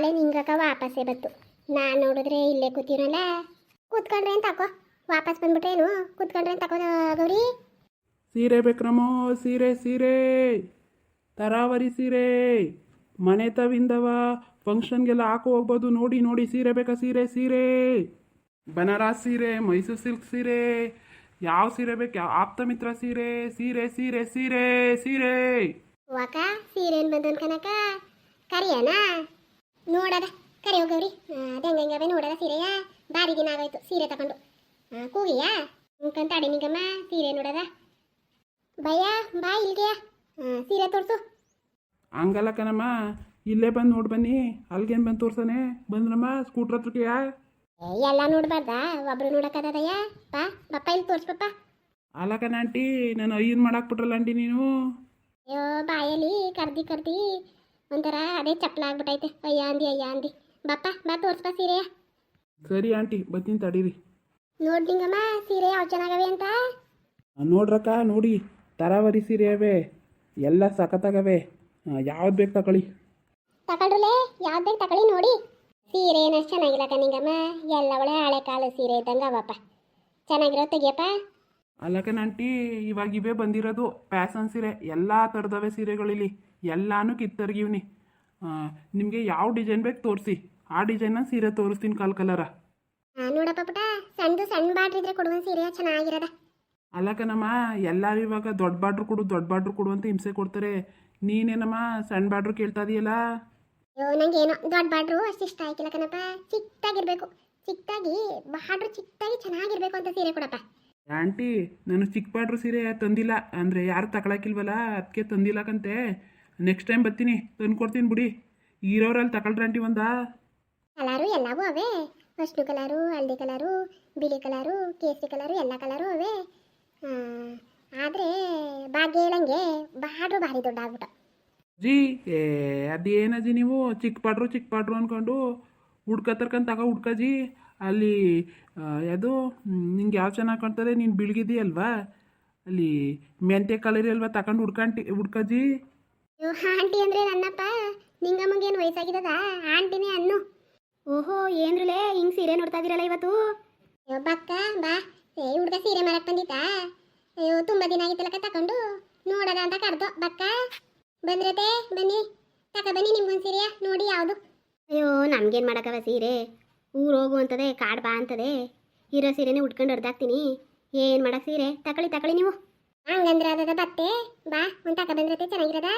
ಆಲೆ ನಿಂಗಕ್ಕ ವಾಪಸ್ಸೇ ಬತ್ತು. ನಾನು ನೋಡಿದ್ರೆ ಇಲ್ಲೇ ಕೂತೀನಲ್ಲ, ಕೂತ್ಕೊಂಡ್ರೆ ಅಂತ ತಕೋ. ವಾಪಸ್ ಬಂದ್ಬಿಟ್ರೇನು ಕೂತ್ಕೊಂಡ್ರೆ ಅಂತ ತಕೋ ಗೌರಿ. ಸೀರೆ ಬೇಕ್ರಮ್ಮ, ಸೀರೆ ಸೀರೆ ತರಾವರಿ ಸೀರೆ ಮನೆ ತವಿಂದವ ಫಂಕ್ಷನ್ಗೆಲ್ಲ ಹಾಕೋ ಹೋಗ್ಬೋದು. ನೋಡಿ ನೋಡಿ ಸೀರೆ ಬೇಕಾ? ಸೀರೆ ಸೀರೆ ಬನಾರಸ್ ಸೀರೆ, ಮೈಸೂರು ಸಿಲ್ಕ್ ಸೀರೆ, ಯಾವ ಸೀರೆ ಬೇಕು? ಯಾವ ಆಪ್ತಮಿತ್ರ ಸೀರೆ, ಸೀರೆ ಸೀರೆ ಸೀರೆ ಸೀರೆ. ವಾಕ ಸೀರೆ ಏನು ಬಂದು ಅನ್ಕನಕ ಕರಿಯನಾ ನೋಡದ ಕರಿಯೋ ಗೌರಿ. ಅದಂಗಂಗವೇ ನೋಡದ ಸೀರೆಯ ಭಾರಿ ದಿನ ಆಗೋಯ್ತು ಸೀರೆ ತಗೊಂಡು. ಕೂಗಿಯ ಅನ್ಕಂತ ಅಡಿ ನಿಂಗಮ್ಮ ಸೀರೆ ನೋಡದ. ಭಯ ಬಾ ಇಲ್ಗೆಯ ಸೀರೆ ತೋರಿಸು. ಹಂಗಲ್ಲ ಕಣಮ್ಮ, ಇಲ್ಲೇ ಬಂದು ನೋಡಿ ಬನ್ನಿ. ಅಲ್ಗೇನು ಬಂದು ತೋರ್ಸನೆ ಬಂದ್ರಮ್ಮ ಸ್ಕೂಟ್ರ್ ಹತ್ರಕ್ಕೆಯಾ? ಎಲ್ಲ ನೋಡ್ಬಾರ್ದಾ, ಒಬ್ರು ನೋಡಕ್ಕದಯ್ಯ. ಬಾ ಬಪ್ಪ ಇಲ್ಲಿ ತೋರ್ಸ್ಪಪ್ಪ. ಅಲ್ಲ ಕಣ ಆಂಟಿ, ನಾನು ಐನ್ ಮಾಡಾಕ್ಬಿಟ್ರಲ್ಲ ಆಂಟಿ ನೀನು. ಅಯ್ಯೋ ಬಾಯಲ್ಲಿ ಕರ್ದಿ ಒಂಥರ ಅದೇ ಚಪ್ಪಲ ಆಗ್ಬಿಟ್ಟೈತೆ. ಅಯ್ಯ ಅಂದಿ ಬಪ್ಪ ಬಾ ತೋರ್ಸ್ಪ ಸೀರೆಯ. ಸರಿ ಆಂಟಿ ಬರ್ತೀನಿ ತಡೀರಿ. ನೋಡ್ದಿಂಗಮ್ಮ ಸೀರೆ ಯಾವ ಚೆನ್ನಾಗವೆ ಅಂತ. ನೋಡ್ರಕ್ಕ ನೋಡಿ, ತರಾವರಿ ಸೀರೆ ಅವೆ, ಎಲ್ಲ ಸಖತ್ತಾಗವೆ. ಯಾವ್ದು ಬೇಕು ತಗೊಳ್ಳಿ. ತಗೊಳ್ರಲೇ ಯಾವ್ದು ಬೇಕು ತಗೊಳ್ಳಿ. ನೋಡಿ ಸೀರೆ ಏನಷ್ಟು ಚೆನ್ನಾಗಿಲ್ಲ ಕಣ್ಣಿಂಗಮ್ಮ, ಎಲ್ಲ ಒಳ್ಳೆ ಹಳೆ ಕಾಲ ಸೀರೆ ಇದ್ದಂಗೆ ಅವಪ್ಪ. ಚೆನ್ನಾಗಿರೋ ತೆಗಿಯಪ್ಪ. ಅಲ್ಲಕನ ಆಂಟಿ, ಇವಾಗ ಇವೇ ಬಂದಿರೋದು ಪ್ಯಾಸನ್ ಸೀರೆ. ಎಲ್ಲ ಥರದವೆ ಸೀರೆಗಳಿಲ್ಲಿ, ಎಲ್ಲಾನು ಕಿತ್ತರ್ಗಿವ್ನಿ. ನಿಮಗೆ ಯಾವ ಡಿಸೈನ್ ಬೇಕು ತೋರಿಸಿ, ಆ ಡಿಸೈನ್ನ ಸೀರೆ ತೋರಿಸ್ತೀನಿ. ಕಲರ ನೋಡಪ್ಪ ಪುಟ, ಸಣ್ಣ ಬಾಡ್ರ್ ಇದ್ರೆ ಕೊಡುವ ಸೀರೆ ಚೆನ್ನಾಗಿರದ. ಅಲ್ಲಕನಮ್ಮ, ಎಲ್ಲರೂ ಇವಾಗ ದೊಡ್ಡ ಬಾಡ್ರು ಕೊಡು ಅಂತ ಹಿಂಸೆ ಕೊಡ್ತಾರೆ. ನೀನೇನಮ್ಮ ಸಣ್ಣ ಬಾಡ್ರು ಕೇಳ್ತಾ ಇದೀಯಲ್ಲ? ಅಯ್ಯೋ ನಂಗೇನೋ ದೊಡ್ಡ ಬಾಡ್ರು ಅಷ್ಟು ಇಷ್ಟ ಆಯ್ತಿಲ್ಲ ಕಣಪ್ಪ. ಚಿಕ್ಕದಾಗಿರ್ಬೇಕು, ಚಿಕ್ಕದಾಗಿ ಚೆನ್ನಾಗಿರ್ಬೇಕು ಅಂತ ಸೀರೆ ಕೊಡಪ್ಪ. ಆಂಟಿ, ನಾನು ಚಿಕ್ಕ ಬಾಡ್ರು ಸೀರೆ ತಂದಿಲ್ಲ, ಅಂದರೆ ಯಾರು ತಗೊಳಕಿಲ್ವಲ್ಲ ಅದಕ್ಕೆ ತಂದಿಲ್ಲಕಂತೆ. ನೆಕ್ಸ್ಟ್ ಟೈಮ್ ಬರ್ತೀನಿ ತಂದು ಕೊಡ್ತೀನಿ ಬಿಡಿ. ಇರೋರಲ್ಲಿ ತಗೊಳ್ರಿ ಆಂಟಿ ಒಂದಾ. ಕಲರು ಎಲ್ಲವೂ ಅವೇ, ಅಷ್ಟು ಕಲರು, ಹಳದಿ ಕಲರು, ಬಿಳಿ ಕಲರು, ಕೇಸರಿ ಕಲರು, ಎಲ್ಲ ಕಲರು ಅವೇ. ಆದರೆ ಭಾಗ್ಯ ಹೇಳಂಗೆ ಬಾಡ್ರು ಭಾರಿ ದೊಡ್ಡ ಆಗ್ಬಿಟ್ಟ. ಜಿ ಅದೇನಜ್ಜಿ ನೀವು ಚಿಕ್ಕ ಪಾಡ್ರು ಅಂದ್ಕೊಂಡು ಹುಡ್ಕತರ್ಕಂತ ತಗೋ ಹುಡ್ಕಜಿ. ಅಲ್ಲಿ ಅದು ನಿಂಗೆ ಯಾವ ಚೆನ್ನಾಗಿ ಕಾಣ್ತದೆ, ನೀನು ಬಿಳ್ಗಿದೆಯಲ್ವಾ, ಅಲ್ಲಿ ಮೆಂತೆ ಕಲರ್ ಅಲ್ವಾ, ತಗೊಂಡು ಹುಡ್ಕಜಿ. ಅಯ್ಯೋ ಆಂಟಿ ಅಂದರೆ ನನ್ನಪ್ಪ, ನಿಂಗಮ್ಮಂಗೇನು ವಯಸ್ಸಾಗಿದ್ದದ ಆಂಟಿನೇ ಅನ್ನು. ಓಹೋ ಏನ್ರಲೇ ಹಿಂಗೆ ಸೀರೆ ನೋಡ್ತಾ ಇದ್ದೀರಲ್ಲ ಇವತ್ತು. ಅಯ್ಯೋ ಬಕ್ಕ ಬಾ, ಹುಡುಗ ಸೀರೆ ಮಾರಕ್ಕೆ ಬಂದಿತ್ತಾ? ಅಯ್ಯೋ ತುಂಬ ದಿನ ಆಗಿತ್ತಲ್ಲಕ್ಕ ತಗೊಂಡು ನೋಡೋದ ಅಂತ ಕರೆದು ಬಕ್ಕ. ಬಂದ್ರತೆ ಬನ್ನಿ ಬನ್ನಿ ನಿಮ್ಗೊಂದು ಸೀರೆಯ ನೋಡಿ ಯಾವುದು. ಅಯ್ಯೋ ನಮ್ಗೇನು ಮಾಡೋಕ್ಕವ ಸೀರೆ, ಊರು ಹೋಗು ಅಂತದೆ, ಕಾಡು ಬಾ ಅಂತದೆ, ಇರೋ ಸೀರೆನೇ ಉಟ್ಕೊಂಡು ಹೊಡೆದಾಕ್ತೀನಿ. ಏನು ಮಾಡೋಕೆ ಸೀರೆ, ತಗೊಳ್ಳಿ ನೀವು. ಹಂಗಂದ್ರೆ ಅದ ಬತ್ತೆ ಬಾ, ಒಂದು ತಕ ಬಂದ್ರತೆ ಚೆನ್ನಾಗಿರದ.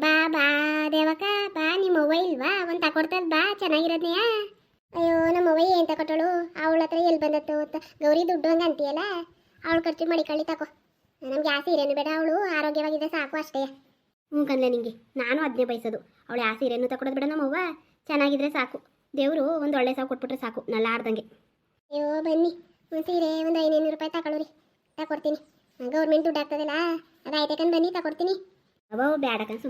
ಬಾ ದೇವಕ್ಕ ಬಾ, ನಿಮ್ಮ ಅವ್ವ ಇಲ್ವಾ? ಒಂದು ತಕೊಡ್ತದ ಬಾ ಚೆನ್ನಾಗಿರೋದ್ನೆಯ. ಅಯ್ಯೋ ನಮ್ಮ ಅವ್ವ ಏನು ತಕೊಟ್ಟಳು, ಅವಳ ಹತ್ರ ಎಲ್ಲಿ ಬಂದತ್ತು ಗೌರಿ ದುಡ್ಡು ಹಂಗೆ ಅಂತೀಯಲ್ಲ, ಅವಳು ಖರ್ಚು ಮಡಿಕಳ್ಳಿ ತಕೋ. ನಮ್ಗೆ ಯಾವ ಸೀರೆನೂ ಬೇಡ, ಅವಳು ಆರೋಗ್ಯವಾಗಿದೆ ಸಾಕು ಅಷ್ಟೇ. ಕನ್ಲೆ ನಿಂಗೆ ನಾನು ಅದನ್ನೇ ಬಯಸೋದು. ಅವಳು ಯಾವ ಸೀರೆನೂ ತಕೊಡೋದು ಬೇಡ, ನಮ್ಮವ್ವ ಚೆನ್ನಾಗಿದ್ರೆ ಸಾಕು. ದೇವರು ಒಂದು ಒಳ್ಳೆ ಸಾವು ಕೊಟ್ಬಿಟ್ರೆ ಸಾಕು, ನಲ್ಲಾರ್ದಂಗೆ. ಅಯ್ಯೋ ಬನ್ನಿ ಒಂದು ಸೀರೆ ಒಂದು 500 ರೂಪಾಯಿ ತಗೊಳ್ರಿ, ತಕೊಡ್ತೀನಿ. ಗೌರ್ಮೆಂಟ್ ದುಡ್ಡು ಆಗ್ತದಲ್ಲ, ಅದು ಆಯ್ತಕಂದು ಬನ್ನಿ ತಕೊಡ್ತೀನಿ. ಅವೋ ಬೇಡಕನ್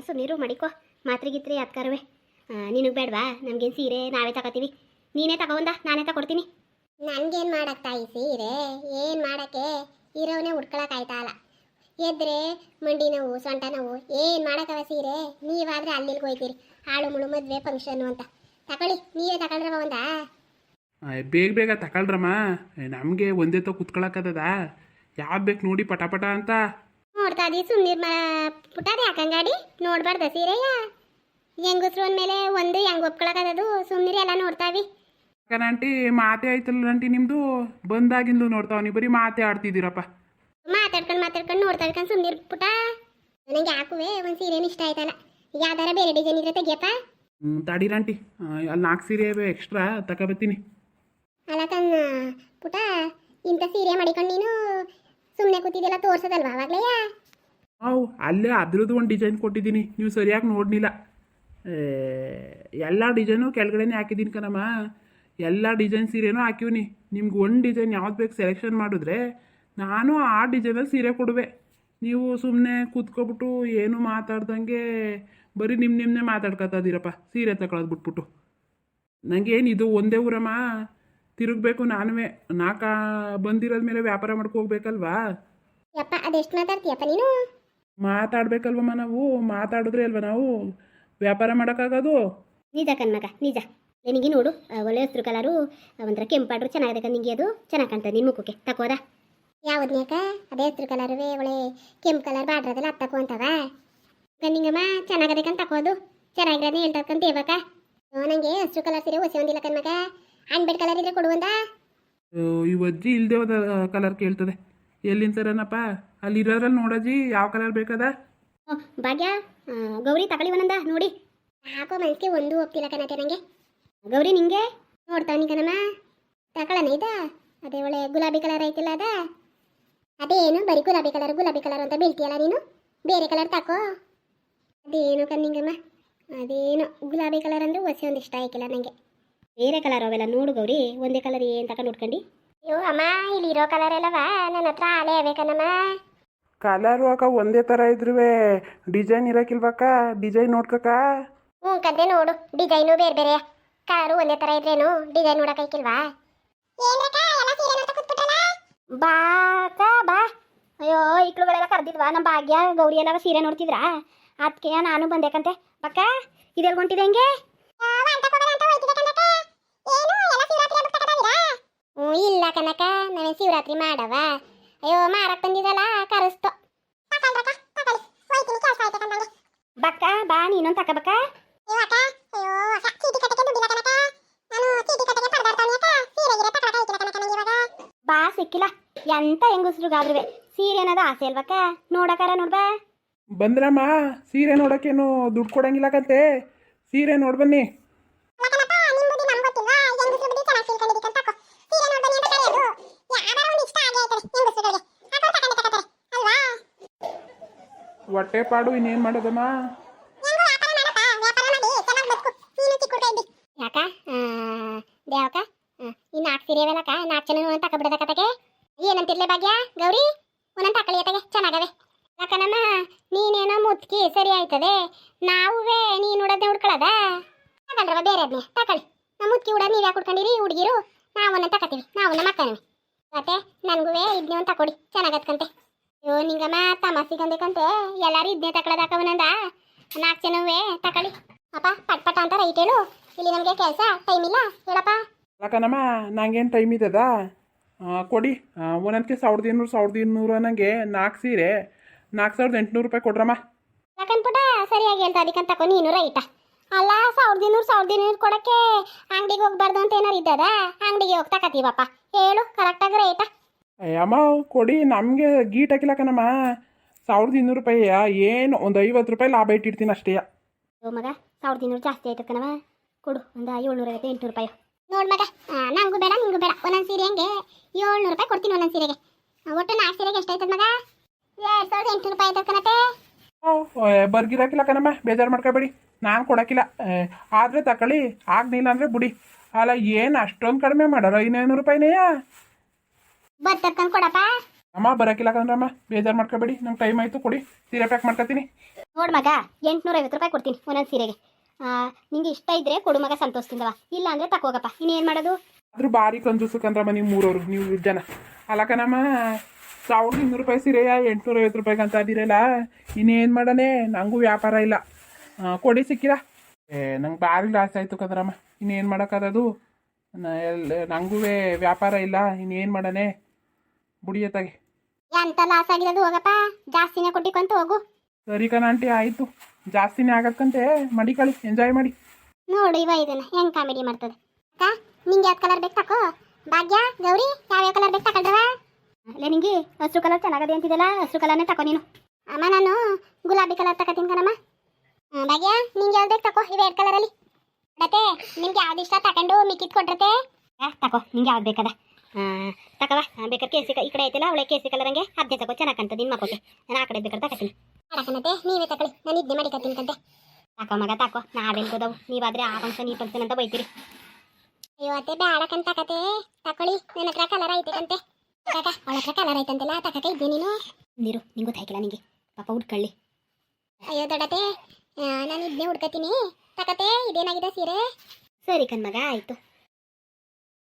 ಸುಮ್ಮನಿರು ಮಡಿಕೋ, ಮಾತ್ರಿಗಿತ್ರಿ ಅದ್ಕಾರವೇ. ನಿನಗೆ ಬೇಡವಾ? ನಮಗೇನು ಸೀರೆ ನಾವೇ ತಗೋತೀವಿ, ನೀನೇ ತಗೊಂಡ ನಾನೇ ತಗೊಡ್ತೀನಿ. ನನಗೇನು ಮಾಡಕ್ಕೆ ತಾಯಿ ಸೀರೆ, ಏನು ಮಾಡೋಕ್ಕೆ ಇರೋವನೇ ಉಟ್ಕೊಳಕ್ಕಾಯ್ತಾ ಅಲ್ಲ. ಎದ್ರೆ ಮಂಡಿ ನೋವು, ಸೊಂಟ ನೋವು, ಏನು ಮಾಡೋಕ್ಕವ ಸೀರೆ. ನೀವಾದರೆ ಅಲ್ಲಿಗೆ ಹೋಯ್ತೀರಿ ಹಾಳು ಮುಳು ಮದುವೆ ಫಂಕ್ಷನ್ನು ಅಂತ. ತಗೊಳ್ಳಿ, ನೀವೇ ತಗೊಳ್ರವ ಒಂದಾ. ಬೇಗ ತಗೊಳ್ರಮ್ಮ, ನಮಗೆ ಒಂದೇ ತ ಕುತ್ಕೊಳಕ್ಕದ. ಯಾವ್ದು ಬೇಕು ನೋಡಿ ಪಟ ಅಂತ. ನೋಡ್ತಾ ಇದ್ದೀವಿ ಸುಮ್ಮನಿರ್ ಪುಟಾದ ಯಾಕಂಗಾಡಿ ನೋಡ್ಬಾರ್ದ ಸೀರೆಯ. ಹೆಂಗಸ್ರು ಅಂದಮೇಲೆ ಒಂದು ಹೆಂಗೆ ಒಪ್ಕೊಳಕ್ಕದದು, ಸುಮ್ಮನಿರಿ ಎಲ್ಲ ನೋಡ್ತಾವಿ. ಆಂಟಿ ಮಾತೇ ಆಯ್ತಲ್ಲ ಆಂಟಿ, ನಿಮ್ಮದು ಬಂದಾಗಿಂದು ನೋಡ್ತಾವ, ನೀವು ಬರೀ ಮಾತೇ ಆಡ್ತಿದ್ದೀರಪ್ಪ. ಮಾತಾಡ್ಕೊಂಡು ನೋಡ್ತಾವೆ ಕಣ್ ಸುಮ್ಮನಿರ್ ಪುಟ. ನನಗೆ ಯಾಕುವೆ ಒಂದು ಸೀರೆನೂ ಇಷ್ಟ ಆಯ್ತಲ್ಲ, ಯಾವ್ದಾರ ಬೇರೆ ಡಿಸೈನ್ ಇದ್ರೆ ತೆಗಿಯಪ್ಪ. ತಡೀರಂಟಿ, ಅಲ್ಲಿ 4 ಸೀರೆ ಎಕ್ಸ್ಟ್ರಾ ತಗೊಬತ್ತೀನಿ. ಅಲ್ಲ ಕಣ್ಣ ಪುಟ, ಇಂಥ ಸೀರೆ ಮಾಡಿಕೊಂಡು ನೀನು ಸುಮ್ಮನೆ ಕೂತಿದ್ದೆಲ್ಲ ತೋರ್ಸೋದಲ್ವಾ ಅವಾಗಲೇ? ಅಲ್ಲೇ ಅದ್ರದ್ದು ಒಂದು ಡಿಸೈನ್ ಕೊಟ್ಟಿದ್ದೀನಿ, ನೀವು ಸರಿಯಾಗಿ ನೋಡಲಿಲ್ಲ. ಎಲ್ಲ ಡಿಸೈನು ಕೆಳಗಡೆನೇ ಹಾಕಿದ್ದೀನಿ ಕಣಮ್ಮ, ಎಲ್ಲ ಡಿಸೈನ್ ಸೀರೆನೂ ಹಾಕಿವ್ನಿ. ನಿಮ್ಗೆ ಒಂದು ಡಿಸೈನ್ ಯಾವ್ದು ಬೇಕು ಸೆಲೆಕ್ಷನ್ ಮಾಡಿದ್ರೆ ನಾನು ಆ ಡಿಸೈನಲ್ಲಿ ಸೀರೆ ಕೊಡುವೆ. ನೀವು ಸುಮ್ಮನೆ ಕೂತ್ಕೊಬಿಟ್ಟು ಏನು ಮಾತಾಡ್ದಂಗೆ ಬರೀ ನಿಮ್ಮನ್ನೇ ಮಾತಾಡ್ಕೊತಾಯಿದ್ದೀರಪ್ಪ ಸೀರೆ ತಗೊಳ್ಳೋದು ಬಿಟ್ಬಿಟ್ಟು. ನನಗೇನು ಇದು ಒಂದೇ ಊರಮ್ಮ, ತಿರುಗಬೇಕು ನಾನುವೇ. ಬಂದಿರೋದ ಮೇಲೆ ವ್ಯಾಪಾರ ಮಾಡ್ಕೋಗ್ಬೇಕಲ್ವಾ? ಯಪ್ಪ ಅದೆಷ್ಟು ಮಾತಾಡ್ತೀಯಪ್ಪ ನೀನು? ಮಾತಾಡ್ಬೇಕಲ್ವಮ್ಮ, ನಾವು ಮಾತಾಡಿದ್ರೆ ಅಲ್ವ ನಾವು ವ್ಯಾಪಾರ ಮಾಡೋಕ್ಕಾಗೋದು. ನಿಜ ಕಣ್ಮಗ ನಿಜ. ನಿನಗೆ ನೋಡು ಒಳ್ಳೆ ಹಸಿರು ಕಲರು ಒಂಥರ ಕೆಂಪಾಡ್ರು ಚೆನ್ನಾಗಿದೆ ಕಣ್, ನಿಂಗೆ ಅದು ಚೆನ್ನಾಗಿ ಕಾಣ್ತದೆ ನಿನ್ನ ಮುಖಕ್ಕೆ. ತಕೋದ ಯಾವ್ದನ್ಯಾಕ ಅದೇ ಹಸಿರು ಕಲರುವೆ ಒಳ್ಳೆ ಕೆಂಪು ಕಲರ್ ಬಾಡ್ರದಲ್ಲ ಅದು ತಕೋ ಅಂತವ ನಿಂಗಮ್ಮ. ಚೆನ್ನಾಗದೆ ಕಣ್ ತಕೋದು, ಚೆನ್ನಾಗಿರೋದನ್ನ ಹೇಳ್ತಕ್ಕಂತ ಹೇಳ್ಬೇಕ. ನನಗೆ ಹಸಿರು ಕಲರ್ ಸೀರೆ ಹೊಸ ಒಂದಿಲ್ಲ ಕಣ್ಮಗ, ಅನ್ಬೆಡ್ ಕಲರ್ ಇದ್ರೆ ಕೊಡುವಂದ. ಈ ಅಜ್ಜಿ ಇಲ್ಲದೆ ಹೋದ ಕಲರ್ ಕೇಳ್ತದೆ. ಎಲ್ಲಿಂತಾರನಪ್ಪ ಅಲ್ಲಿರೋದ್ರಲ್ಲಿ ನೋಡಜ್ಜಿ ಯಾವ ಕಲರ್ ಬೇಕದ. ಭಾಗ್ಯ ಗೌರಿ ತಗೊಳ್ಳಿ ಒಂದೊಂದ ನೋಡಿ. ಹಾಕೋ ಮನಸ್ಸಿಗೆ ಒಂದು ಒಪ್ತಿಲ್ಲ ಕಣತೆ ನನಗೆ. ಗೌರಿ ನಿಂಗೆ ನೋಡ್ತಾವನಿ ಕಣಮ್ಮ, ತಗೊಳ್ಳೋಣ ಇದ. ಅದೇ ಒಳ್ಳೆ ಗುಲಾಬಿ ಕಲರ್ ಐತಿಲ್ಲ ಅದ, ಅದೇನು ಬರೀ ಗುಲಾಬಿ ಕಲರ್ ಅಂತ ಬೀಳ್ತೀಯಲ್ಲ ನೀನು. ಬೇರೆ ಕಲರ್ ತಕೋ. ಅದೇನು ಕಣ್ಣಿಂಗಮ್ಮ, ಅದೇನು ಗುಲಾಬಿ ಕಲರ್ ಅಂದರೆ ಹೊಸ ಒಂದು ಇಷ್ಟ ಆಯ್ಕಿಲ್ಲ ನನಗೆ. ಬೇರೆ ಕಲರ್ ಅವೆಲ್ಲ ನೋಡು ಗೌರಿ, ಒಂದೇ ಕಲರ್ ಏನು ತಗೊಂಡು ಉಟ್ಕೊಂಡು. ಅಯ್ಯೋ ಅಮ್ಮ, ಇಲ್ಲಿರೋ ಕಲರ್ ಎಲ್ಲವ ನನ್ನ ಹತ್ರ ಆಲೇ ಬೇಕನ್ನಮ್ಮ. ಕಲರು ಅಕ್ಕ ಒಂದೇ ಥರ ಇದ್ರೂ ಡಿಸೈನ್ ಇರೋಕಿಲ್ವಕ್ಕ, ಡಿಸೈನ್ ನೋಡ್ಕಕ್ಕ. ಹ್ಞೂ ಕದ್ದೆ ನೋಡು, ಡಿಸೈನು ಬೇರೆ ಬೇರೆ, ಕಲರು ಒಂದೇ ಥರ ಇದ್ರೇನು ಡಿಸೈನ್ ನೋಡೋಕೈಕಿಲ್ವಾ. ಬಾಕ ಬಾ. ಅಯ್ಯೋ ಇಕ್ಳುಗಳೆಲ್ಲ ಕರೆದಿದ್ವಾ ನಮ್ಮ ಭಾಗ್ಯ ಗೌರಿ ಎಲ್ಲ ಸೀರೆ ನೋಡ್ತಿದ್ರಾ, ಅದಕ್ಕೆ ನಾನು ಬಂದೇಕಂತೆ. ಪಕ್ಕ ಇದೆಲ್ಲಿ ಹೊಂಟಿದೆ ಹೆಂಗೆ? ಹ್ಞೂ ಇಲ್ಲ ಕನಕ, ನಾವೇ ಶಿವರಾತ್ರಿ ಮಾಡವ. ಅಯ್ಯೋ ಮಾರಕ್ ಬಂದಿದ್ದಲ್ಲ ಕರೆಸ್ತು. ಬಕ್ಕ ಬಾ ನೀನೊಂದು ತಕ ಬಕ್ಕ. ಬಾ ಸಿಕ್ಕಿಲ್ಲ ಎಂತ ಹೆಂಗಸ್ರಿಗಾದ್ರುವೆ ಸೀರೆ ಅನ್ನೋದು ಆಸೆ ಅಲ್ವಕ್ಕ, ನೋಡಕಾರ ನೋಡ್ಬಾ. ಬಂದ್ರಮ್ಮ, ಸೀರೆ ನೋಡೋಕ್ಕೇನು ದುಡ್ಡು ಕೊಡಂಗಿಲ್ಲಕಂತೆ, ಸೀರೆ ನೋಡಿ ಬನ್ನಿ. ಹೊಟ್ಟೆ ಪಾಡು ಇನ್ನೇನು ಮಾಡೋದಮ್ಮ. ಯಾಕ ದೇವಕ ಈ 4 ಸೀರೆ ಅವೆಲ್ಲಕ್ಕ 4 ಜನ ತಕೊಬಿಡದ ಕತೆಗೆ ಏನಂತಿರ್ಲೆ ಭಾಗ್ಯ ಗೌರಿ ಒಂದೊಂದು ತಕೊಳ್ಳಿ ಅತ್ತಗೆ ಚೆನ್ನಾಗವೆ. ಯಾಕನಮ್ಮ ನೀನೇನೋ ಮುತ್ಕಿ ಸರಿ ಆಯ್ತದೆ, ನಾವುವೇ ನೀನು ಉಡೋದೇ ಉಡ್ಕೊಳ್ಳೋದ. ತಗೊಂಡ್ರವ ಬೇರೆ ಅದನ್ನೇ ತಕೊಳ್ಳಿ. ನಮ್ಮ ಮುತ್ಕಿ ಉಡೋದು ನೀವು ಯಾಕೆ ಉಡ್ಕೊಂಡಿರಿ ಹುಡುಗಿರು, ನಾವನ್ನ ತಗೋತೀವಿ, ನಾವನ್ನ ಮಕ್ಕಳವೆ. ಮತ್ತೆ ನನಗೂ ಇದನ್ನೇ ಒಂದು ತಕೊಡಿ ಚೆನ್ನಾಗತ್ಕಂತೆ. ಅಯ್ಯೋ ನಿಂಗಮ್ಮ ತಮಾಸಿಗಂದೇಕಂತೆ ಎಲ್ಲರೂ ಇದನ್ನೇ ತಕೊಳ್ಳೋದಾಕ ಒಂದೊಂದ 4 ಜನವೇ ತಕೊಳ್ಳಿ. ಅಪ್ಪ ಪಟ್ ಅಂತ ರೈಟ್ ಹೇಳು, ಇಲ್ಲಿ ನಮಗೆ ಕೆಲಸ ಟೈಮ್ ಇಲ್ಲ ಹೇಳಪ್ಪ. ಯಾಕನಮ್ಮ ನಂಗೇನು ಟೈಮ್ ಇದ್ದದ, ಕೊಡಿ ಒಂದೊಂದಕ್ಕೆ 1200 ನನಗೆ 4 ಸೀರೆ 4800 ರೂಪಾಯಿ ಕೊಡ್ರಮ್ಮ. ಯಾಕನ್ಪುಟ ಸರಿಯಾಗಿ ಹೇಳ್ತಾ ಅದಕ್ಕಂತ ತಕೊ ನೀನು ರೈಟ. ಅಲ್ಲ 1200 ಕೊಡಕ್ಕೆ ಅಂಗಡಿಗೆ ಹೋಗ್ಬಾರ್ದು ಅಂತ ಏನಾರು ಇದ್ದದ, ಅಂಗಡಿಗೆ ಹೋಗಿ ತಕತೀವಪ್ಪ ಹೇಳು ಕರೆಕ್ಟಾಗಿ ರೈಟ. ಅಮ್ಮ ಕೊಡಿ, ನಮಗೆ ಗೀಟ್ ಹಾಕಿಲ್ಲಕನಮ್ಮ. 1200 ರೂಪಾಯಿ ಏನು ಒಂದು 50 ರೂಪಾಯಿ ಲಾಭ ಇಟ್ಟಿರ್ತೀನಿ ಅಷ್ಟೇ. ಓ ಮಗ 1200 ಜಾಸ್ತಿ ಆಯ್ತು ಕಣವ, ಕೊಡು ಒಂದು 750 800 ರೂಪಾಯಿ ನೋಡು ಮಗ. ನಂಗೂ ಬೇಡ ನಿಂಗೂ ಬೇಡ, ಒಂದೊಂದು ಸೀರೆ ಹಂಗೆ 700 ರೂಪಾಯಿ ಕೊಡ್ತೀನಿ ಒಂದೊಂದು ಸೀರೆಗೆ. ಒಟ್ಟು 4 ಸೀರೆಗೆ ಎಷ್ಟಾಯ್ತದ ಮಗ? 2800 ರೂಪಾಯಿ ಆಯ್ತದ ಕಣತೆ. ಬರ್ಗಿರಾಕಿಲ್ಲ ಕಣಮ್ಮ, ಬೇಜಾರು ಮಾಡ್ಕೊಬೇಡಿ, ನಾನು ಕೊಡೋಕ್ಕಿಲ್ಲ. ಆದರೆ ತಗೊಳ್ಳಿ, ಆಗಲಿಲ್ಲ ಅಂದರೆ ಬಿಡಿ. ಅಲ್ಲ ಏನು ಅಷ್ಟೊಂದು ಕಡಿಮೆ ಮಾಡೋರು 500 ರೂಪಾಯಿನೇ. ಬರ್ತಕ್ಕಂದು ಕೊಡಪ್ಪ. ಅಮ್ಮ ಬರೋಕ್ಕಿಲ್ಲ ಕಣ್ರಮ್ಮ, ಬೇಜಾರು ಮಾಡ್ಕೊಬೇಡಿ, ನಂಗೆ ಟೈಮ್ ಆಯಿತು, ಕೊಡಿ ಸೀರೆ ಪ್ಯಾಕ್ ಮಾಡ್ಕೊತೀನಿ. ನೋಡು ಮಗ 850 ರೂಪಾಯಿ ಕೊಡ್ತೀನಿ ಒಂದೊಂದು ಸೀರೆಗೆ. ನಿಂಗೆ ಇಷ್ಟ ಇದ್ದರೆ ಕೊಡು ಮಗ ಸಂತೋಷದಿಂದವ, ಇಲ್ಲ ಅಂದರೆ ತಕೋಗಪ್ಪ, ಇನ್ನೇನು ಮಾಡೋದು. ಆದರೂ ಭಾರಿ ಕಂಜೂಸು ಕಂದ್ರಮ್ಮ ನೀವು ಮೂರವರು, ನೀವು ಜನ. ಅಲ್ಲ ಕಣಮ್ಮ 1200 ರೂಪಾಯಿ ಸೀರೆಯ 850 ರೂಪಾಯಿಗೆ ಅಂತ ಅದಿರಲ್ಲ, ಇನ್ನೇನು ಮಾಡೋಣ, ನನಗೂ ವ್ಯಾಪಾರ ಇಲ್ಲ. ಕೊಡಿ ಸಿಕ್ಕಿಲ್ಲ. ನಂಗೆ ಭಾರಿ ಲಾಸ್ ಆಯಿತು ಕದ್ರಮ್ಮ, ಇನ್ನೇನು ಮಾಡೋಕ್ಕದದು, ನನಗೂ ವ್ಯಾಪಾರ ಇಲ್ಲ, ಇನ್ನೇನು ಮಾಡೋಣ, ಬುಡಿಯತ್ತಾಗೆ. ಎಂತ ಲಾಸ್ ಆಗಿರೋದು ಹೋಗಪ್ಪ, ಜಾಸ್ತಿನೇ ಕೊಟ್ಟಿಕೊಂತ ಹೋಗು. ಸರಿ ಕಣ ಆಂಟಿ, ಆಯಿತು, ಜಾಸ್ತಿನೇ ಆಗಕ್ಕಂತೆ ಮಡಿಕಳಿ, ಎಂಜಾಯ್ ಮಾಡಿ. ನೋಡು ಇವ ಇದನ್ನ ಹೆಂಗೆ ಕಾಮಿಡಿ ಮಾಡ್ತದೆ. ಅಕ್ಕ ನಿಂಗೆ ಯಾವ್ದು ಕಲರ್ ಬೇಕು ತಕೋ. ಭಾಗ್ಯ ಗೌರಿ ಯಾವ್ಯಾವ ಕಲರ್ ಬೇಕು ತಗೊಳ್ರವ. ಅಲ್ಲೇ ನಿಂಗೆ ಹಸಿರು ಕಲರ್ ಚೆನ್ನಾಗದೆ ಅಂತಿದ್ದಲ್ಲ, ಹಸಿರು ಕಲರ್ನೇ ತಕೋ ನೀನು. ಅಮ್ಮ ನಾನು ಗುಲಾಬಿ ಕಲರ್ ತಗೋತೀನಿ ಕಣಮ್ಮ. ಭಾಗ್ಯ ನಿಂಗೆ ಯಾವ್ದು ಬೇಕು ತಕೋ, ಇವೆ 2 ಕಲರಲ್ಲಿ. ಮತ್ತೆ ನಿಮ್ಗೆ ಯಾವ್ದು ಇಷ್ಟ ತಗೊಂಡು ಮಿಕ್ಕಿದ್ ಕೊಟ್ರತೆ ತಕೋ, ನಿಂಗೆ ಯಾವ್ದು ಬೇಕದ ತಕವ. ಬೇಕಾದ್ರೆ ಕೇಸಿ ಈ ಕಡೆ ಐತಿಲ್ಲ ಅವಳೆ ಕೇಸಿ ಕಲರ್ ಹಂಗೆ ಅದೇ ತಗೋ, ಚೆನ್ನಾಗಿ ಕಾಣ್ತದೆ ನಿನ್ನ ಮಕ್ಕಳಿಗೆ. ನಾನು ಆ ಕಡೆ ಬೇಕಾದ್ರೆ ತಗೋತೀನಿ. ತಕನತೆ ನೀವೇ ತಗೊಳ್ಳಿ, ನಾನು ಇದ್ದೆ ಮಾಡಿಕತ್ತೀನಿ ಕಂತೆ. ತಕೋ ಮಗ ತಕೋ, ನಾವೇನು ಕೂದವು, ನೀವಾದರೆ ಆ ಫಂಕ್ಷನ್ ಈ ಫಂಕ್ಷನ್ ಅಂತ ಬೈತೀರಿ. ಅಯ್ಯೋ ಅತ್ತೆ ಬೇಡಕ್ಕಂತ ತಕತೆ, ತಕೊಳ್ಳಿ, ನನ್ನ ಹತ್ರ ಕಲರ್ ಐತೆ ಕಂತೆ. ತಕ ಅವಳ ಹತ್ರ ಕಲರ್ ಐತಂತೆಲ್ಲ ತಕಕ್ಕೆ ಇದ್ದೆ ನೀನು. ನೀರು ನಿಂಗೂ ತಾಯ್ಕಿಲ್ಲ ನಿಂಗೆ ಪಾಪ ಹುಡ್ಕೊಳ್ಳಿ. ಅಯ್ಯೋ ದೊಡ್ಡತೆ ನಾನು ಇದನ್ನೇ ಹುಡ್ಕತೀನಿ, ತಕತೆ ಇದೇನಾಗಿದೆ ಸೀರೆ. ಸರಿ ಕಣ್ಮಗ ಆಯಿತು.